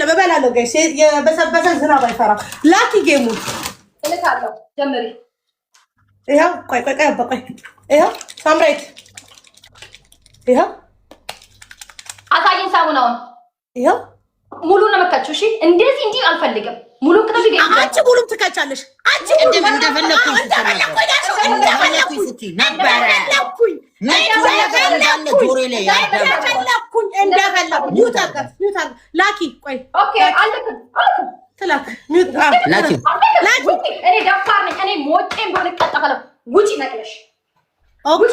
የለም እበላለሁ ጋይስ የበሰበሰ ዝናብ አይፈራ ላኪ ጌሙ እልካለሁ ጀምሪ ይሄው ቆይ ይሄው ሳምራይት ይሄው አሳይን ሳሙናውን ይሄው ሙሉ ነው መካችሁ እሺ እንደዚህ እንዲህ አልፈልግም ሙሉ ከተሽ ጌሙ አንቺ ሙሉ ትከቻለሽ አንቺ እንደፈለኩኝ ስትይ ነበር ላኪ ቆይ ኦኬ አልልክም ትላክ እኔ ደፋር ነኝ እኔ ሞቼም ቢሆን እቀጠፋለሁ ውጪ ነቅለሽ ኦኬ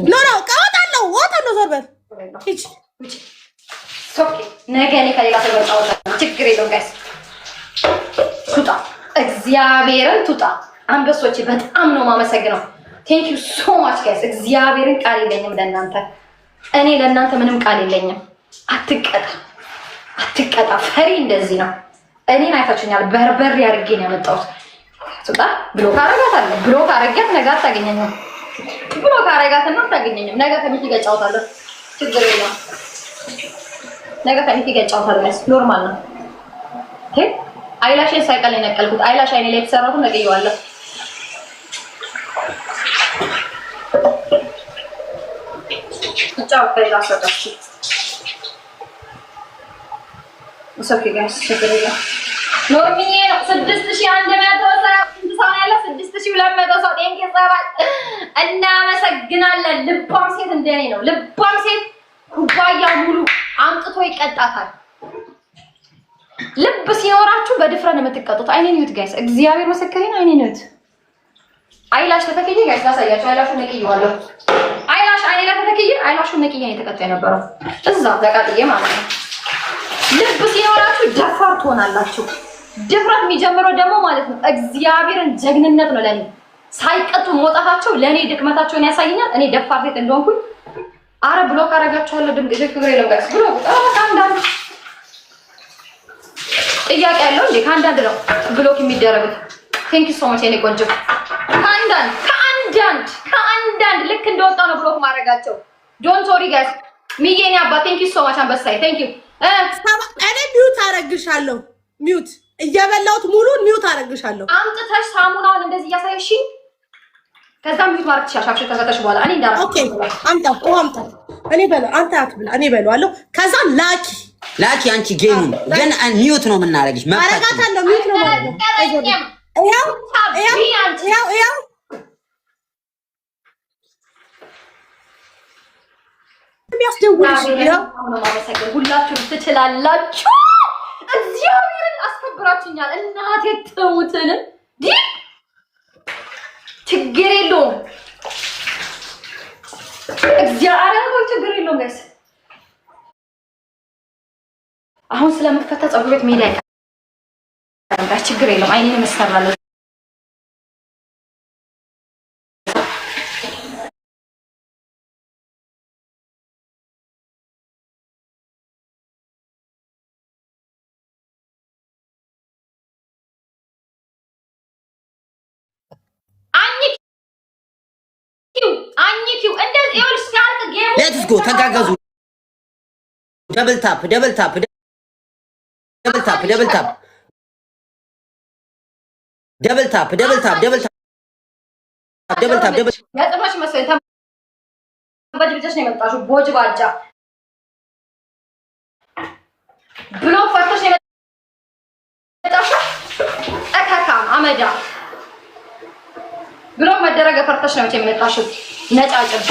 ኖ እወጣለሁ ዞር በል ሂጂ ኦኬ ነገ እኔ ከሌላ ሰው ወጣው ችግር የለውም ጋይስ ቱጣ እግዚአብሔርን ቱጣ አንበሶች በጣም ነው ማመሰግነው ቴንክ ዩ ሶ ማች ጋይስ እግዚአብሔርን ቃል የለኝም ለእናንተ እኔ ለእናንተ ምንም ቃል የለኝም አትቀጣ ፈሪ እንደዚህ ነው እኔን አይታችሁኛል በርበሬ አድርጌ ነው ያመጣሁት ቱጣ ብሎክ አረጋታለሁ ብሎክ አረጋት ነገ አታገኘኝም ብሎክ አረጋትና አታገኘኝም ነገ ከሚት ይገጫውታለሁ ችግር የለውም ነገ ከሚት ይገጫውታለሁ ኖርማል ነው ኦኬ አይላሽን ሳይቀል የነቀልኩት አይላሽ አይኔ ላይ ተሰራሁት ነገየዋለሁ ጫው ከዛ ሰጣች ኦኬ ጋይስ ችግርኛ ኖርሚዬ ነው 6100 ሰው ያለ 6200 ሰው ቴንክ ዩ ሰባል እናመሰግናለን ልባም ሴት እንደኔ ነው ልባም ሴት ኩባያ ሙሉ አምጥቶ ይቀጣታል ልብ ሲኖራችሁ በድፍረት ነው የምትቀጡት አይኔን ይዩት ጋይስ እግዚአብሔር መሰከረኝ አይኔን ይዩት አይላሽ ተተከየ ጋይስ ላሳያችሁ አይላሹን ነቅየዋለሁ አይላሽ አይኔ ላይ ተተከየ አይላሹን ነቅየ ነው የተቀጣ የነበረው እዛ ተቃጥዬ ማለት ነው ልብ ሲኖራችሁ ደፋር ትሆናላችሁ ድፍረት የሚጀምረው ደግሞ ማለት ነው እግዚአብሔርን ጀግንነት ነው ለኔ ሳይቀጡ መውጣታቸው ለኔ ድክመታቸውን ያሳየኛል እኔ ደፋር ሴት እንደሆንኩኝ አረ ብሎክ አረጋቸዋለሁ ድንቅ ችግር የለውም ጋይስ ብሎክ አንዳንድ ጥያቄ ያለው እንዴ ከአንዳንድ ነው ብሎክ የሚደረጉት ቴንክ ዩ ሶ ማች የኔ ቆንጆ ከአንዳንድ ልክ እንደወጣ ነው ብሎክ ማድረጋቸው ዶንት ወሪ ጋይስ ሚዬኔ አባ ቴንክ ዩ ሶ ማች አንበሳይ ቴንክ ዩ እኔ ሚውት አረግሻለሁ ሚውት እየበላሁት ሙሉን ሚውት አረግሻለሁ አምጥተሽ ሳሙናውን እንደዚህ እያሳየሽ ከዛ ሚውት ማድረግ ትሻሻሽ ከሰጠሽ በኋላ እኔ እንዳራ ኦኬ አምጣ እኔ በለው አንተ አትብላ እኔ በለዋለሁ ከዛ ላኪ አንቺ ጌሙ ግን ሚውት ነው የምናረግሽ ማረጋታለሁ ሚውት ነው ማለት ነው ያው የሚያስደውልሽ ነው ማመሰግን ሁላችሁም ትችላላችሁ እግዚአብሔርን አስከብራችሁኛል እናቴ ተውትን ችግር የለውም እግዚአብሔር ችግር የለውም ጋይስ አሁን ስለምፈታ ፀጉር ቤት ሜዳ አይቀርም ችግር የለውም አይኔን መስራላለሁ እንደዚህ ይኸውልሽ ሲያልቅ ጌሙ ሌትስ ጎ ተጋገዙ ደብል ታፕ ያጥባሽ መሰለኝ ተንበጅብጀሽ ነው የመጣሽው ቦጅ ባጃ ብሎ ፈተሽ ነው የመጣሽው እከካም አመዳ ብሎ መደረገ ፈርተሽ ነው የመጣሽው ነጫጭባ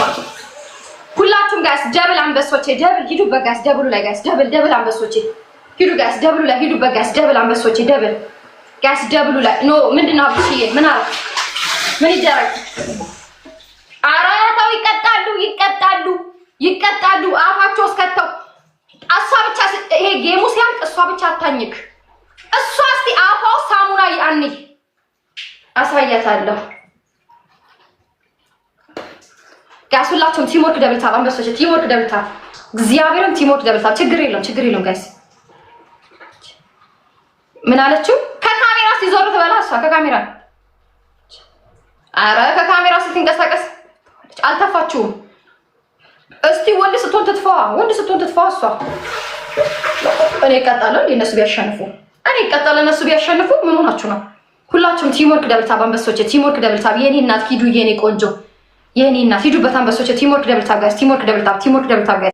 ሁላችሁም ጋይስ ደብል አንበሶቼ ደብል ሂዱ በጋስ ደብሉ ላይ ጋይስ ደብል አንበሶቼ ሂዱ ጋይስ ደብሉ ላይ ሂዱ በጋስ ደብል አንበሶቼ ደብል ጋይስ ደብሉ ላይ ኖ ምንድነው አብሽዬ ምን አረ ምን ይደረግ አራታው ይቀጣሉ አፋቸው እስከተው እሷ ብቻ ይሄ ጌሙ ሲያልቅ እሷ ብቻ አታኝክ እሷ እስቲ አፋው ሳሙና ያንይ አሳያታለሁ ጋይስ ሁላችሁም ቲምወርክ ደብል ታፕ አንበሶች ቲምወርክ ደብል ታፕ እግዚአብሔርን ቲምወርክ ደብል ታፕ ችግር የለውም ጋይስ ምን አለችው ከካሜራ ሲዞር ትበላ እሷ ከካሜራ አረ ከካሜራ ስትንቀሳቀስ አልተፋችሁም እስቲ ወንድ ስትሆን ትጥፋ እሷ። እኔ እቀጣለሁ እነሱ ቢያሸንፉ እነሱ ቢያሸንፉ ምን ሆናችሁ ነው? ሁላችሁም ቲምወርክ ደብልታብ አንበሶቼ፣ ቲምወርክ ደብልታብ። የኔ እናት ሂዱ፣ የኔ ቆንጆ፣ የኔ እናት ሂዱበት አንበሶቼ። ቲምወርክ ደብልታብ ጋይስ፣ ቲምወርክ ደብልታብ ጋይስ።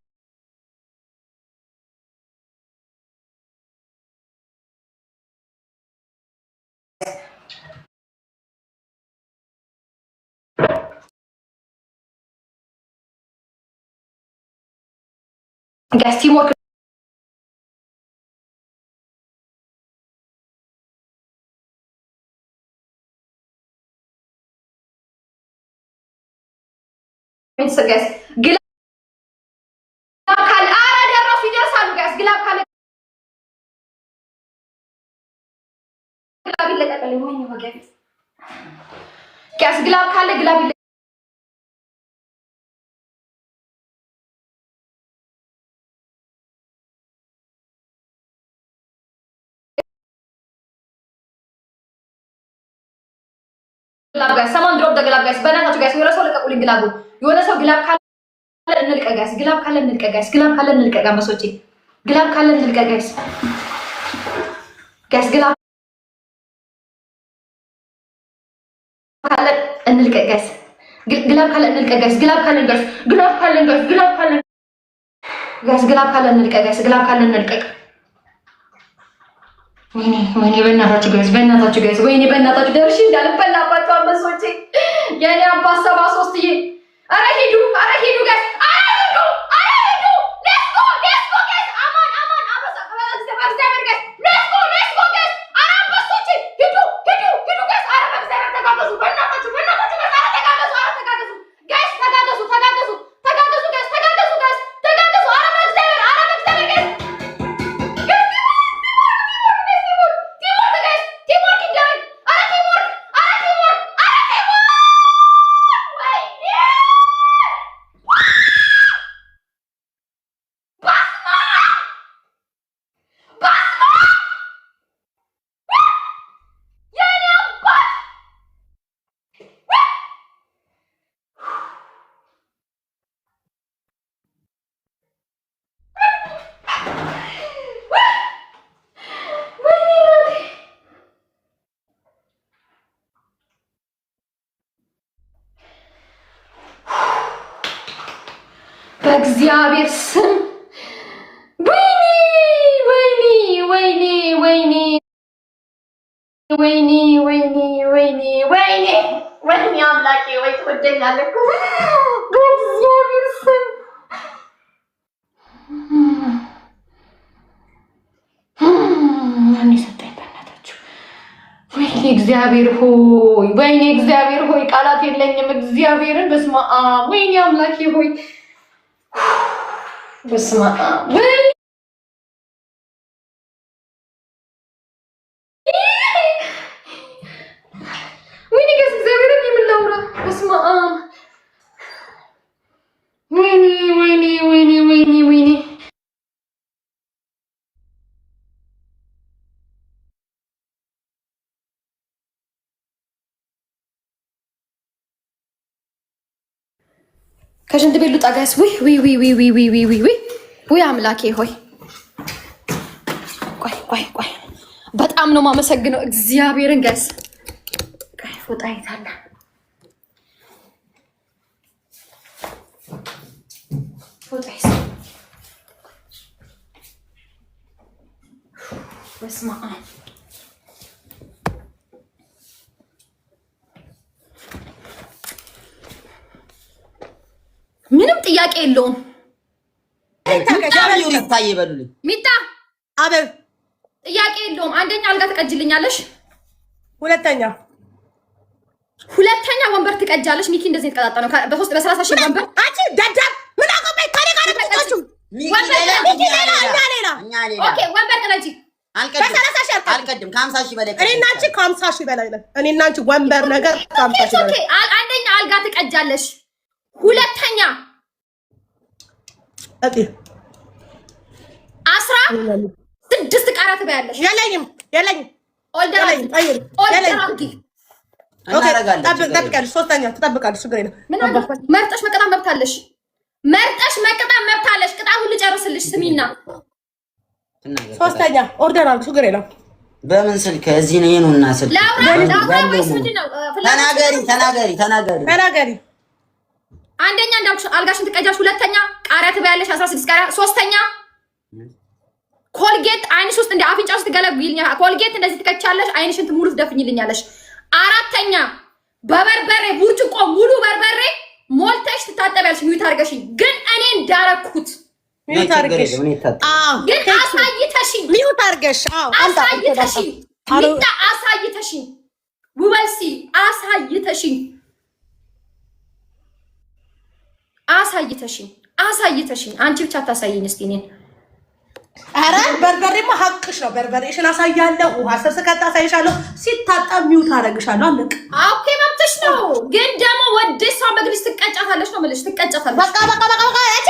ጋይስ ቲምወርክ ጋይስ ግላብ ካለ ደረሱ ይደርሳሉ ጋይስ። ግላብ ካለ ግላብ ይለቀቀልኝ ወይ ነው ጋይስ። ግላብ ካለ ግላብ ግላብ ጋይስ ሰማን ድሮፕ ደ ግላብ ጋይስ። በእናታችሁ ጋይስ የሆነ ሰው ለቀቁልኝ ግላቡን። የሆነ ሰው ግላብ ካለ እንልቀቅ ጋይስ። ግላብ ካለ እንልቀቅ ጋይስ። ግላብ ካለ እንልቀቅ አንበሶቼ። ግላብ ካለ እንልቀቅ ጋይስ። ግላብ ካለ እንልቀቅ ጋይስ። ግላብ ካለ እንልቀቅ ጋይስ። ግላብ ካለ ጋይስ። ግላብ ካለ ጋይስ። ግላብ ካለ ጋይስ። ግላብ ካለ እንልቀቅ ጋይስ። ግላብ ካለ እንልቀቅ። ወይኔ በእናታችሁ ጋይስ፣ ወይኔ በእናታችሁ ደርሼ እንዳልበላባችሁ አንበሶቼ። የኔ አባት 73ዬ አረ ሂዱ ጋይስ፣ አረ ሂዱ ሌትስ ጎ ጋይስ። አማን አበሳ በእግዚአብሔር ጋይስ፣ ሌትስ ጎ ጋይስ። አረ አንበሶቼ ሂዱ ጋይስ። አረ በእግዚአብሔር ተጋገዙ፣ በእናታችሁ ጋይስ፣ አረ ተጋገዙ ጋይስ፣ ተጋገዙ ጋይስ፣ ተጋገዙ። አረ በእግዚአብሔር ጋይስ በእግዚአብሔር ስም ወይኔ አምላኬ ወይ ትወደኛለህ እኮ በእግዚአብሔር ስም። ማን ሰጠኝ በእናታችሁ? ወይኔ እግዚአብሔር ሆይ ቃላት የለኝም። እግዚአብሔርን በስመ አብ ወይኔ አምላኬ ሆይ በስመ አብ ወይኔ ጋይስ እግዚአብሔርን የምላውራ በስመ አብ ወይኔ ከሽንት ቤት ልውጣ ጋይስ። ወይ አምላኬ ሆይ ቆይ በጣም ነው የማመሰግነው እግዚአብሔርን ጋይስ። ፎጣ ይታለ ፎጣይስ በስመ አብ ምንም ጥያቄ የለውም። ሚጣ አበብ ጥያቄ የለውም። አንደኛ አልጋ ትቀጅልኛለሽ፣ ሁለተኛ ወንበር ትቀጃለሽ። ሚኪ እንደዚህ የተቀጣጣ ነው በሶስት በ30 ሺህ ወንበር። አንቺ ደደብ ምን አቆመኝ ካለ ጋር ተቀጣጣችሁ ወንበር ቅረጂ። አልቀድም ከ50 ሺህ በላይ እኔ እና አንቺ ከ50 ሺህ በላይ ነን። እኔ እና አንቺ ወንበር ነገር ከ50 ሺህ በላይ። አንደኛ አልጋ ትቀጃለሽ፣ ሁለተኛ 16 ቃራ ትበያለሽ። የለኝም ጠብቂያለሽ። ሶስተኛ ትጠብቃለሽ። ችግር የለም። መርጠሽ መቀጣት መብት አለሽ። መርጠሽ መቅጣት መብታለሽ። ቅጣት ሁሉ ጨርስልሽ። ስሚና ሶስተኛ ኦርደር አልኩ ችግር የለም። በምን ስልክ እዚህ ነው የኑና ስልክ ተናገሪ። አንደኛ እንዳልኩሽ አልጋሽን ትቀጃለሽ። ሁለተኛ ቃሪያ ትበያለሽ 16 ቃሪያ። ሶስተኛ ኮልጌት አይንሽ ውስጥ እንደ አፍንጫ ውስጥ ትገለግይልኛ። ኮልጌት እንደዚህ ትከቻለሽ። አይንሽን ሙሉ ትደፍኝልኛለሽ። አራተኛ በበርበሬ ብርጭቆ ሙሉ በርበሬ ሞልተሽ ትታጠቢያለሽ። ሚዩት አድርገሽኝ ግን እኔ እንዳረኩት ሚዩት አድርገሽ ግን አሳይተሽኝ ሚዩት አድርገሽ አሳይተሽኝ ውበሲ አሳይተሽኝ አንቺ ብቻ አታሳይኝ እስቲ እኔን። አረ በርበሬማ ሀቅሽ ነው። በርበሬሽን አሳያለሁ። ውሃ ሰስከታ አሳይሻለሁ። ሲታጠብ ሚዩት አደርግሻለሁ። አለቅ ኦኬ መብትሽ ነው። ግን ደግሞ ወደሷ በግልጽ ትቀጫታለሽ ነው የምልሽ። ትቀጫታለሽ። በቃ እቺ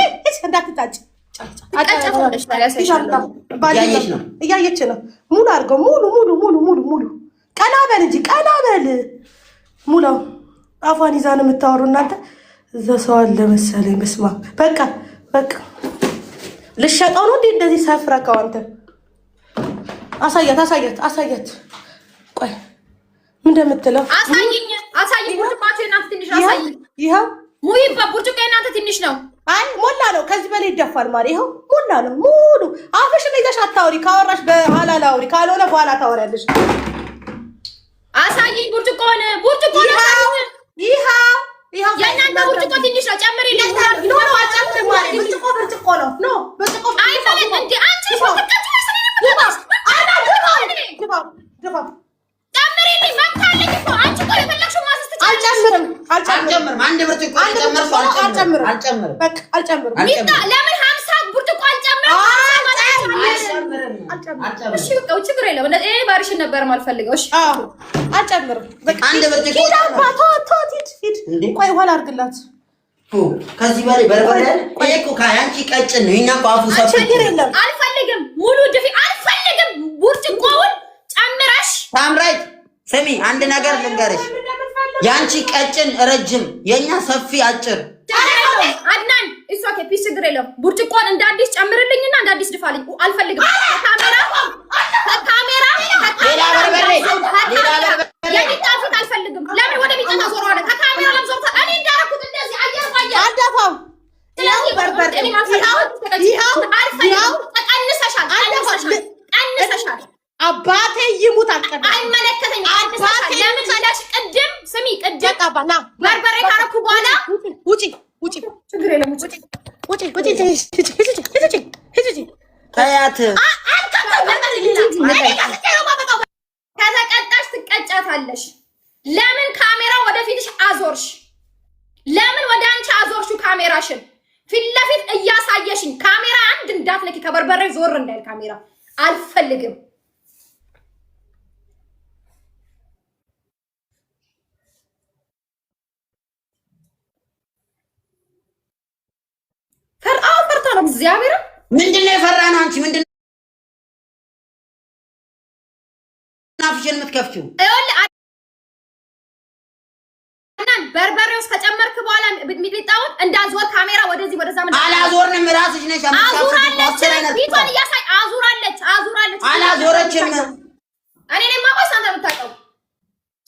እንዳትጣጭ ትቀጫታለሽ። እያየች ነው። ሙሉ አድርገው ሙሉ ቀና በል እንጂ ቀና በል ሙላው። አፏን ይዛ ነው የምታወሩ እናንተ። እዛ ሰው አለ መሰለኝ። በስመ አብ በቃ ልሸጠው ነው እንዴ? እንደዚህ ሰፍረከው አንተ። አሳያት። ቆይ ምን እንደምትለው አሳይኝ። ብርጭቆአችሁ እናንተ ትንሽ አሳይኝ። ይኸው ሙይ በብርጭቆ እናንተ ትንሽ ነው። አይ ሞላ ነው። ከዚህ በላይ ይደፋል ማለት ይኸው ሞላ ነው። ሙሉ አፍሽን ይዘሽ አታውሪ። ካወራሽ በኋላ ላውሪ፣ ካልሆነ በኋላ ታወሪያለሽ። አሳይኝ ብርጭቆን ይኸው የእናንተ ብርጭቆ ትንሽ ነው። ጨምሪልኝ። ኖ አጨምር ማለት ብርጭቆ ነው። ኖ ብርጭቆ አይፈልግ እንዴ አንቺ ጨምሪልኝ። መብታለኝ እኮ አንቺ እኮ የፈለግሽው ማዘዝ ትችያለሽ። አልጨምርም። አንድ ብርጭቆ አልጨምርም። በቃ አልጨምርም። ሚጣ ለምን 50 ብርጭቆ አልጨምርም? እሺ በቃ ችግር የለም። እኔ ባሪሽን ነበር የማልፈልገው። እሺ አልጨምርም። በቃ አንድ ብርጭቆ ሂድ። ቆይ ኋላ አድርግላት። ከዚህ በላይ በርበሬ ቆይ እኮ አንቺ ቀጭን ነው። እኛ እኮ አፉ ሰፊ አልፈልግም። ሙሉ ድፊ አልፈልግም። ብርጭቆውን ጨምረሽ ታምራይት ስሚ፣ አንድ ነገር ልንገርሽ። ያንቺ ቀጭን ረጅም፣ የኛ ሰፊ አጭር። አድናን እሱ ኦኬ ፒስ ችግር የለም። ብርጭቆን እንደ አዲስ ጨምርልኝና እንደ አዲስ ድፋልኝ። አልፈልግም። ካሜራ ሌላ በርበሬ የሚጣፍጥ አልፈልግም። ለምን ወደ ሚጣ ታዞረዋለ? ከካሜራ ለምዞር እኔ እንዳረኩት እንደዚህ አየር ባየ አዳፋው ስለዚህ በርበሬ እኔ ቀንሰሻል። አባቴ ይሙት አልቀደ አይመለከተኝ። ቀንሰሻል። ለምን ታላሽ ቅድም ስሚ ቅድም በርበሬ ካረኩ በኋላ ውጪ ችግር የለም። ውጪ ታያት ከተቀጣሽ ትቀጫታለሽ። ለምን ካሜራ ወደፊትሽ አዞርሽ? ለምን ወደ አንቺ አዞርሹ? ካሜራሽን ፊት ለፊት እያሳየሽኝ ካሜራ አንድ እንዳትነኪ። ከበርበሬ ዞር እንዳይል ካሜራ አልፈልግም። ፈርታ ነው እግዚአብሔር። ምንድነው የፈራ ነው? አንቺ ምንድነው አፍሽን የምትከፍቺው? በርበሬ ውስጥ ከጨመርክ በኋላ ሚጥሚጣውን እንዳዞር ካሜራ ወደዚህ ወደዛ ምን አላዞርንም። ራስሽ ነሽ አዙራለች። ፊቷን እያሳይ አዙራለች። አላዞረችም። እኔ ነኝ ማቆስ አንተ የምታውቀው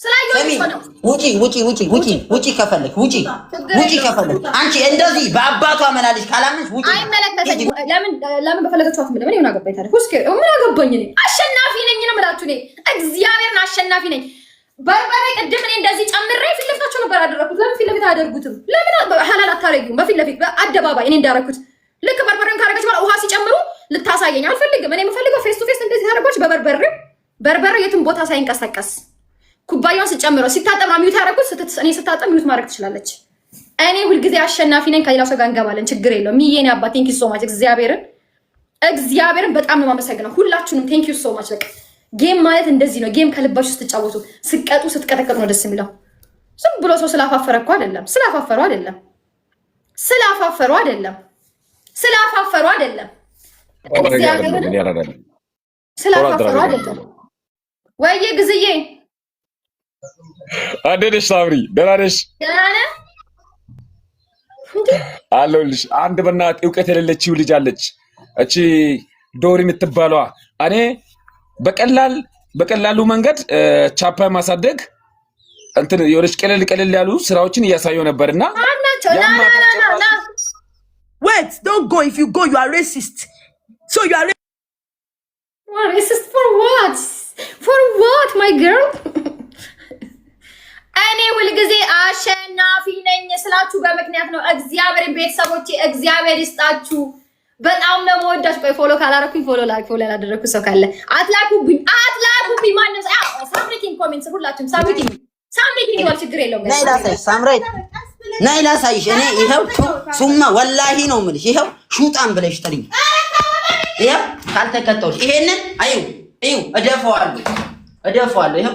ስላየሁኝ ነው። ውጪ ከፈለክ ውጪ ከፈለክ አንቺ እንደዚህ በአባቷ መላልሽ ካላምንሽ ውጪ። አይመለከተኝም። ለምን በፈለገችው አትምልም። እኔ ምን አገባኝ ታዲያ? እስኪ ምን አገባኝ? እኔ አሸናፊ ነኝ ነው የምላችሁ። እኔ እግዚአብሔርን አሸናፊ ነኝ። በርበሬ ቅድም እኔ እንደዚህ ጨምሬ ፊት ለፊታቸው ነበር ያደረኩት። ለምን ፊት ለፊት አያደርጉትም? ለምን ሐላል አታረጊውም? በፊት ለፊት በአደባባይ እኔ እንዳደረኩት ልክ በርበሬውን ካረገች በኋላ ውሃ ሲጨምሩ ልታሳየኝ አልፈልግም። እኔ የምፈልገው ፌስ ቱ ፌስ እንደዚህ ታደርጓች በርበሬው የትም ቦታ ሳይንቀሳቀስ ኩባያውን ስጨምረው ሲታጠብ ነው ሚዩት ያደረኩት። እኔ ስታጠብ ሚዩት ማድረግ ትችላለች። እኔ ሁልጊዜ አሸናፊ ነኝ። ከሌላ ሰው ጋር እንገባለን፣ ችግር የለውም። ሚዬኔ አባ ቴንክ ዩ ሶ ማች። እግዚአብሔርን በጣም ነው የማመሰግነው ሁላችሁንም። ቴንክ ዩ ሶ ማች። በቃ ጌም ማለት እንደዚህ ነው። ጌም ከልባችሁ ስትጫወቱ፣ ስቀጡ፣ ስትቀጠቀጡ ነው ደስ የሚለው። ዝም ብሎ ሰው ስላፋፈረ እኮ አይደለም። ስላፋፈሩ አይደለም። እግዚአብሔርን ስላፋፈሩ አይደለም። ወይዬ ግዝዬ እንዴት ነሽ? ሳምሪ ደህና ነሽ? ደህና ነህ? አለሁልሽ። አንድ በእናት እውቀት የሌለችው ልጅ አለች። እቺ ዶሪ የምትባለዋ እኔ በቀላሉ መንገድ ቻፓ ማሳደግ እንትን የወለች ቀለል ያሉ ስራዎችን እያሳየው ነበርና wait, don't go. If you go, you are racist. So you are racist for what? For what, my girl? እኔ ሁልጊዜ አሸናፊ ነኝ ስላችሁ በምክንያት ነው። እግዚአብሔር ቤተሰቦቼ እግዚአብሔር ይስጣችሁ። በጣም ነው የምወዳችሁ። ቆይ ፎሎ ካላረኩኝ ፎሎ ያላደረኩ ሰው ካለ አትላኩብኝ። ማንም ሳምሪቲን ኮሜንት ሁላችሁም ሳምሪቲን ይወል ችግር የለውም። ነይ ላሳይሽ ሳምራይት፣ ነይ ላሳይሽ። እኔ ይሄው ሱማ ወላሂ ነው የምልሽ። ይሄው ሹጣን ብለሽ ጥሪኝ። ይሄው ካልተከተውሽ ይሄንን እዩ እደፈዋለሁ ይሄው